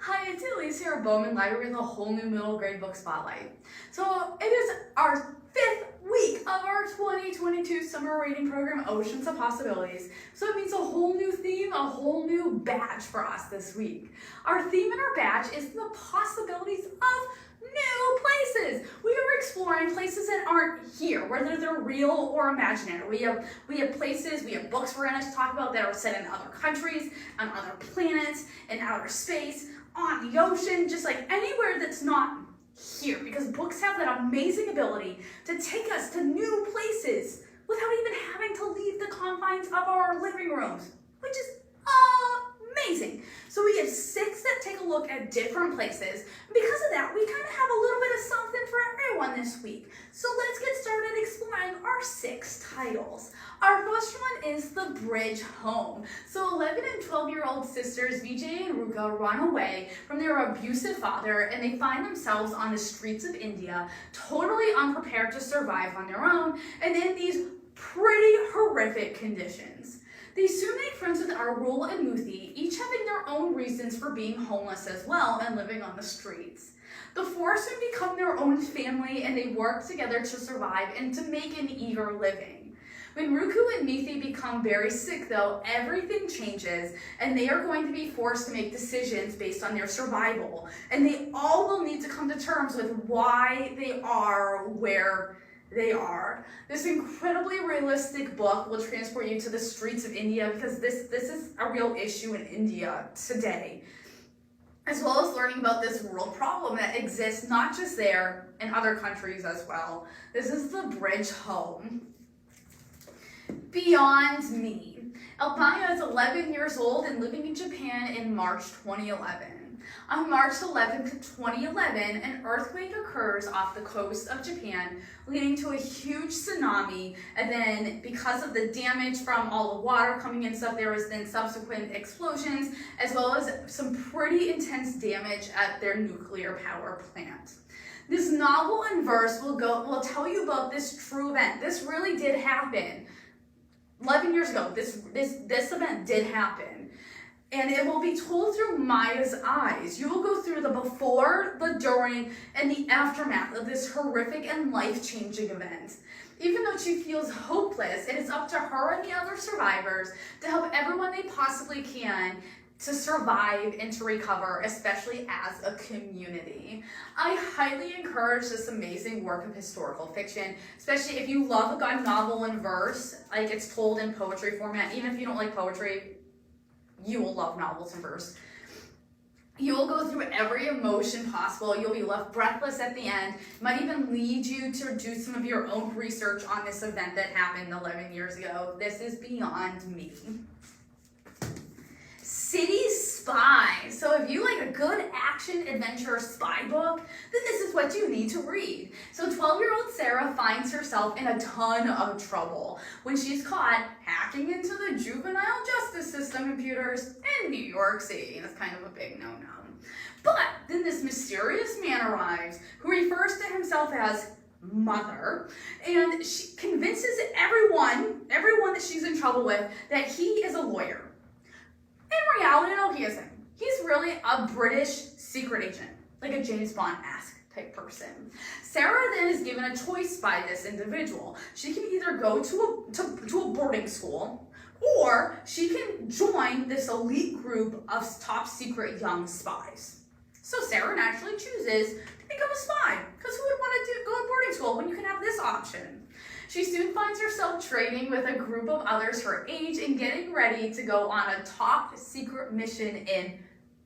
Hi, it's Elise here at Bowman Library in the whole new middle grade book spotlight. So it is our 5th week of our 2022 summer reading program, Oceans of Possibilities. So it means a whole new theme, a whole new badge for us this week. Our theme in our badge is the possibilities of new places. We are exploring places that aren't here, whether they're real or imaginary. We have places, we have books we're going to talk about that are set in other countries, on other planets, in outer space, on the ocean, just like anywhere that's not here, because books have that amazing ability to take us to new places without even having to leave the confines of our living rooms, which is amazing. So we have 6 that take a look at different places. Because of that, we kind of have a little bit of something for everyone this week. So let's get started exploring our 6 titles. Our first one is The Bridge Home. So 11 and 12-year-old sisters Vijay and Ruka run away from their abusive father, and they find themselves on the streets of India, totally unprepared to survive on their own, and in these pretty horrific conditions. They soon make friends with Arul and Muthi, each having their own reasons for being homeless as well and living on the streets. The 4 soon become their own family, and they work together to survive and to make an eager living. When Ruku and Mithi become very sick, though, everything changes, and they are going to be forced to make decisions based on their survival. And they all will need to come to terms with why they are where they are. This incredibly realistic book will transport you to the streets of India, because this is a real issue in India today, as well as learning about this world problem that exists not just there, in other countries as well. This is The Bridge Home. Beyond Me. Albania is 11 years old and living in Japan in March 2011. On March 11th, 2011, an earthquake occurs off the coast of Japan, leading to a huge tsunami, and then because of the damage from all the water coming in stuff, there was then subsequent explosions, as well as some pretty intense damage at their nuclear power plant. This novel in verse will tell you about this true event. This really did happen. 11 years ago, this event did happen. And it will be told through Maya's eyes. You will go through the before, the during, and the aftermath of this horrific and life-changing event. Even though she feels hopeless, it is up to her and the other survivors to help everyone they possibly can to survive and to recover, especially as a community. I highly encourage this amazing work of historical fiction, especially if you love a good novel in verse, like it's told in poetry format. Even if you don't like poetry, you will love novels in verse. You will go through every emotion possible. You'll be left breathless at the end. It might even lead you to do some of your own research on this event that happened 11 years ago. This is Beyond Me. City Spy. So if you like a good action adventure spy book, then this is what you need to read. So 12-year-old Sarah finds herself in a ton of trouble when she's caught hacking into the juvenile justice system computers in New York City. That's kind of a big no-no. But then this mysterious man arrives who refers to himself as Mother, and she convinces everyone that she's in trouble with that he is a lawyer. In reality, no, he isn't. He's really a British secret agent, like a James Bond-esque type person. Sarah then is given a choice by this individual. She can either go to a boarding school, or she can join this elite group of top secret young spies. So Sarah naturally chooses to become a spy, because who would want to go to boarding school when you can have this option? She soon finds herself training with a group of others her age and getting ready to go on a top secret mission in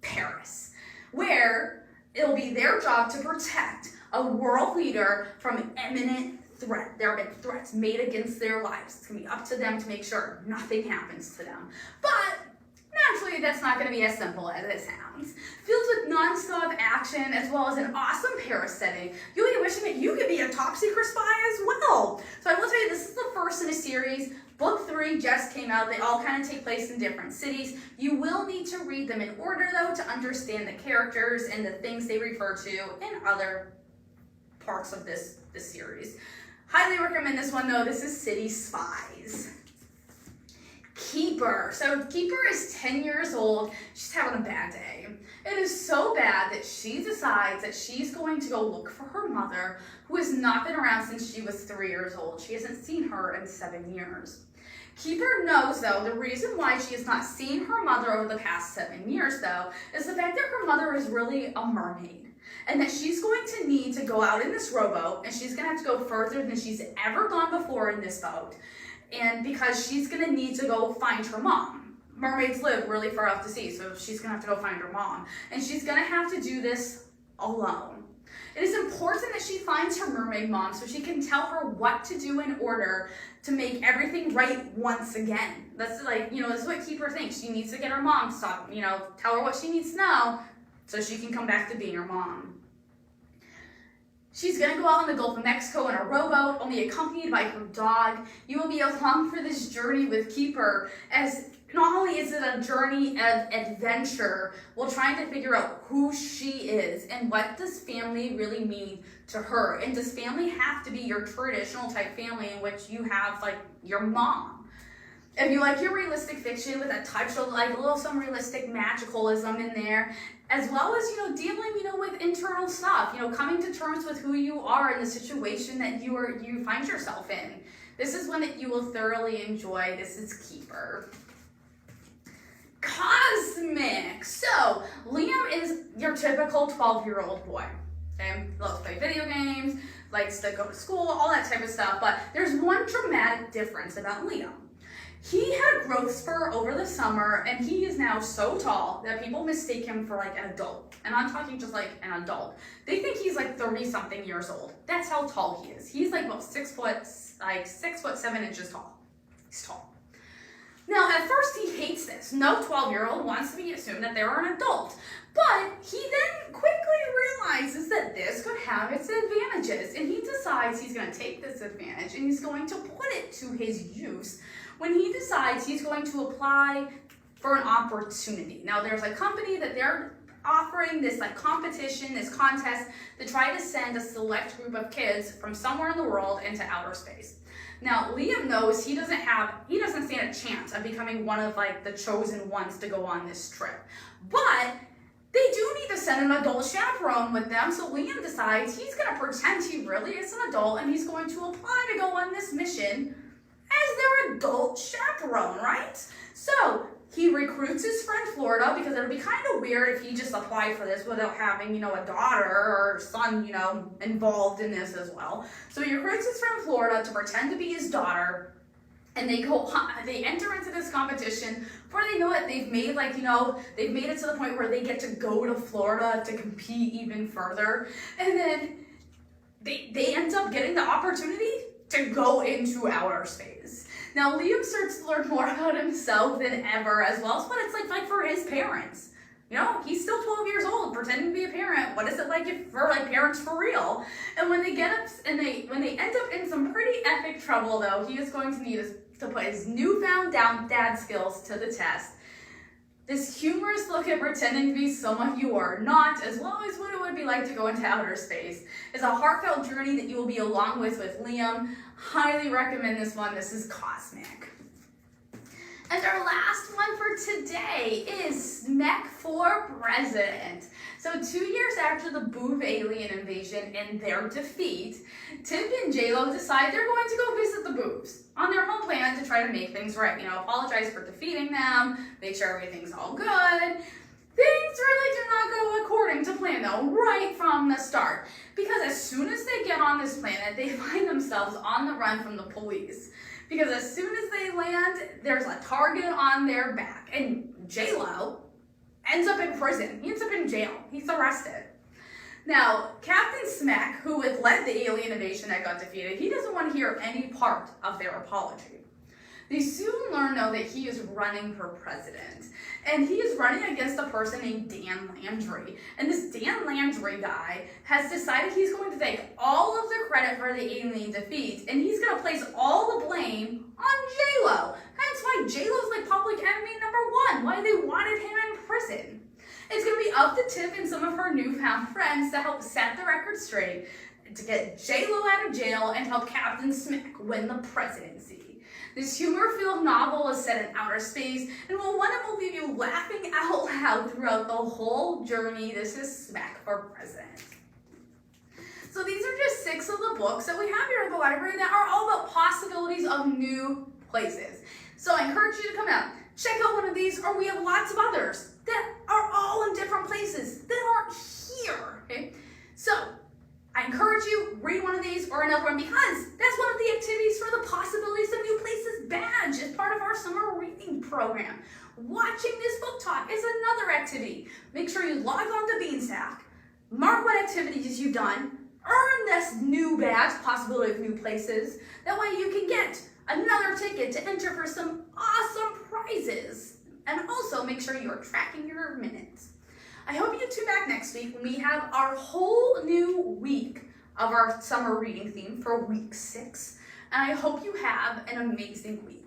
Paris, where it'll be their job to protect a world leader from imminent threat. There have been threats made against their lives. It's going to be up to them to make sure nothing happens to them. But naturally, that's not going to be as simple as it sounds. Filled with non-stop action as well as an awesome Paris setting, you'll be wishing that you could be a top secret spy as well. So I will tell you, this is the first in a series. Book 3 just came out. They all kind of take place in different cities. You will need to read them in order, though, to understand the characters and the things they refer to in other parts of this series. Highly recommend this one, though. This is City Spies. Keeper. So Keeper is 10 years old. She's having a bad day. It It is so bad that she decides that she's going to go look for her mother, who has not been around since she was 3 years old. She hasn't seen her in 7 years. Keeper knows, though, the reason why she has not seen her mother over the past 7 years, though, is the fact that her mother is really a mermaid. And that she's going to need to go out in this rowboat, and she's going to have to go further than she's ever gone before in this boat. And because she's going to need to go find her mom. Mermaids live really far out to sea, so she's going to have to go find her mom. And she's going to have to do this alone. It is important that she finds her mermaid mom so she can tell her what to do in order to make everything right once again. That's like, this is what Keeper thinks. She needs to get her mom to stop, tell her what she needs to know so she can come back to being her mom. She's going to go out in the Gulf of Mexico in a rowboat, only accompanied by her dog. You will be along for this journey with Keeper, as not only is it a journey of adventure, we're trying to figure out who she is and what does family really mean to her. And does family have to be your traditional type family in which you have like your mom? If you like your realistic fiction with a touch of like some realistic magicalism in there, as well as, dealing, with internal stuff, coming to terms with who you are in the situation that you find yourself in. This is one that you will thoroughly enjoy. This is Keeper. Cosmic. So, Liam is your typical 12-year-old boy. Okay? Loves to play video games, likes to go to school, all that type of stuff. But there's one dramatic difference about Liam. He had a growth spur over the summer, and he is now so tall that people mistake him for like an adult. And I'm talking just like an adult. They think he's like 30-something years old. That's how tall he is. He's like about 6 foot 7 inches tall. He's tall. Now, at first he hates this. No 12-year-old wants to be assumed that they're an adult. But he then quickly realizes that this could have its advantages. And he decides he's going to take this advantage and he's going to put it to his use when he decides he's going to apply for an opportunity. Now, there's a company that they're offering this like competition, this contest, to try to send a select group of kids from somewhere in the world into outer space. Now, Liam knows he doesn't stand a chance of becoming one of like the chosen ones to go on this trip. But they do need to send an adult chaperone with them, so Liam decides he's going to pretend he really is an adult and he's going to apply to go on this mission as their adult chaperone, right? So he recruits his friend Florida, because it would be kind of weird if he just applied for this without having, a daughter or son, involved in this as well. So he recruits his friend Florida to pretend to be his daughter, and they enter into this competition. Before they know it, they've made it to the point where they get to go to Florida to compete even further. And then they end up getting the opportunity to go into outer space. Now, Liam starts to learn more about himself than ever, as well as what it's like for his parents. He's still 12 years old, pretending to be a parent. What is it like for parents for real? And when they get up and when they end up in some pretty epic trouble, though, he is going to need to put his newfound dad skills to the test. This humorous look at pretending to be someone you are not, as well as what it would be like to go into outer space, is a heartfelt journey that you will be along with Liam. Highly recommend this one. This is Cosmic. And our last one for today is Smek for President. So 2 years after the Boov alien invasion and their defeat, Tip and JLo decide they're going to go visit the Boovs on their home planet to try to make things right. Apologize for defeating them, make sure everything's all good. Things really do not go according to plan, though, right from the start. Because as soon as they get on this planet, they find themselves on the run from the police. Because as soon as they land, there's a target on their back. And JLo ends up in prison. He ends up in jail. He's arrested. Now, Captain Smek, who had led the alien invasion that got defeated, he doesn't want to hear any part of their apology. They soon learn, though, that he is running for president. And he is running against a person named Dan Landry. And this Dan Landry guy has decided he's going to take all of the credit for the alien defeat, and he's going to place all the blame on JLo. Hence why JLo's like public enemy #1, why they wanted him in prison. It's going to be up to Tip and some of her newfound friends to help set the record straight, to get JLo out of jail and help Captain Smek win the presidency. This humor-filled novel is set in outer space and will leave you laughing out loud throughout the whole journey. This is Smack for President. So these are just 6 of the books that we have here at the library that are all about possibilities of new places. So I encourage you to come out, check out one of these, or we have lots of others that are all in different places that aren't here, okay? So I encourage you, read one of these or another one, because that's one of the activities for the Possibilities of New Places badge as part of our summer reading program. Watching this book talk is another activity. Make sure you log on to Beanstack, mark what activities you've done, earn this new badge, Possibility of New Places. That way you can get another ticket to enter for some awesome prizes. And also make sure you're tracking your minutes. I hope you tune back next week when we have our whole new week of our summer reading theme for week 6. And I hope you have an amazing week.